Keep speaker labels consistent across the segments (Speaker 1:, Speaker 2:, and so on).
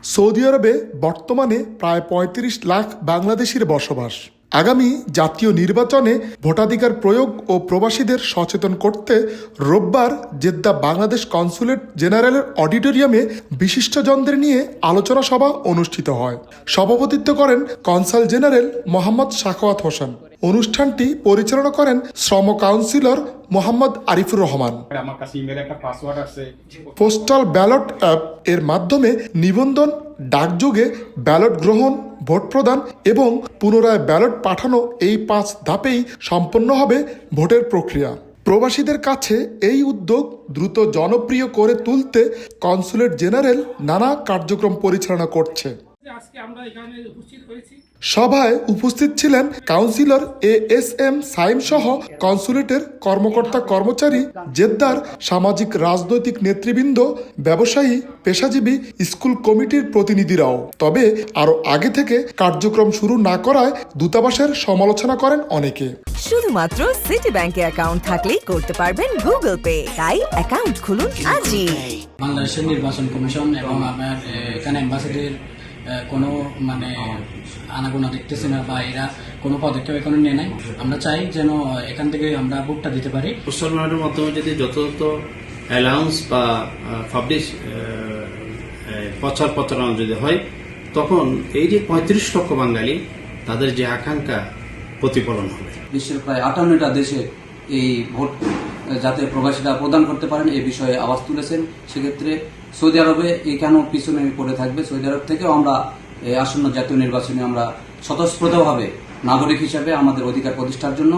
Speaker 1: Saudi আরবে বর্তমানে প্রায় ৩৫ লাখ বাংলাদেশির বসবাস। আগামী জাতীয় নির্বাচনে ভোটাধিকার প্রয়োগ ও প্রবাসীদের সচেতন করতে রোববার জেদ্দা বাংলাদেশ কনস্যুলেট জেনারেলের অডিটোরিয়ামে বিশিষ্টজনদের নিয়ে আলোচনা সভা অনুষ্ঠিত হয়। সভাপতিত্ব করেন কনসাল জেনারেল মোহাম্মদ সাখাওয়াত হোসেন। অনুষ্ঠানটি পরিচালনা করেন শ্রম councillor Mohammad Arifur Rahman. Postal ballot app এর মাধ্যমে নিবন্ধন, ডাকযোগে ব্যালট গ্রহণ, ভোট প্রদান এবং পুনরায় ব্যালট পাঠানো, এই 5 ধাপেই সম্পন্ন হবে ভোটের প্রক্রিয়া। প্রবাসীদের কাছে এই উদ্যোগ দ্রুত জনপ্রিয় করে তুলতে কনস্যুলেট জেনারেল নানা কার্যক্রম পরিচালনা করছে। সভায় উপস্থিত ছিলেন কাউন্সিলর ASM সাইম সহ কনস্যুলেটের কর্মকর্তা কর্মচারী, জেদ্দার সামাজিক রাজনৈতিক নেতৃবৃন্দ, ব্যবসায়ী, পেশাজীবী, স্কুল কমিটির প্রতিনিধিরাও। তবে আরও আগে থেকে কার্যক্রম শুরু না করায় দূতাবাসের সমালোচনা করেন অনেকে।
Speaker 2: শুধুমাত্র সিটি ব্যাংকে অ্যাকাউন্ট থাকলেই করতে পারবেন গুগল পে, তাই অ্যাকাউন্ট খুলুন আজই।
Speaker 3: বাংলাদেশের নির্বাচন কমিশন এবং আমার এখানে অ্যাম্বাসেডার কোনো আনাগোনা দেখতেছে না, বা এরা কোনো পদক্ষেপ এখনো নেয় নাই। আমরা চাই যেন এখান থেকে আমরা ভোটটা দিতে পারি।
Speaker 4: সোশ্যাল মিডিয়ার মাধ্যমে যদি যথাযথ অ্যালাউন্স বা পাবলিশ প্রচার প্রচারণা যদি হয়, তখন এই যে 35 লক্ষ বাঙালি, তাদের যে আকাঙ্ক্ষা প্রতিফলন হবে।
Speaker 5: বিশ্বের প্রায় 58টা দেশে এই ভোট যাতে প্রবাসীরা প্রদান করতে পারেন এই বিষয়ে আওয়াজ তুলেছেন। সেক্ষেত্রে সৌদি আরবে এই কেন পিছনে পড়ে থাকবে? সৌদি আরব থেকেও আমরা আসন্ন জাতীয় নির্বাচনে আমরা স্বতঃস্ফূর্তভাবে নাগরিক হিসেবে আমাদের অধিকার প্রতিষ্ঠার জন্য,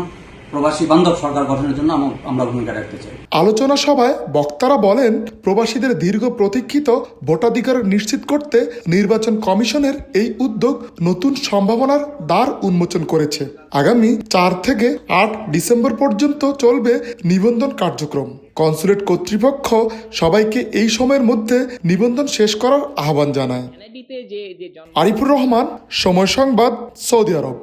Speaker 5: প্রবাসী বান্ধব সরকার গঠনের জন্য আমরা ভূমিকা রাখতে চাই।
Speaker 1: আলোচনা সভায় বক্তারা বলেন, প্রবাসীদের দীর্ঘ প্রতীক্ষিত ভোটাধিকার নিশ্চিত করতে নির্বাচন কমিশনের এই উদ্যোগ নতুন সম্ভাবনার দ্বার উন্মোচন করেছে। আগামী 4 থেকে 8 ডিসেম্বর পর্যন্ত চলবে নিবন্ধন কার্যক্রম। কনস্যুলেট কর্তৃপক্ষ সবাইকে এই সময়ের মধ্যে নিবন্ধন শেষ করার আহ্বান জানায়। আরিফুর রহমান, সময় সংবাদ, সৌদি আরব।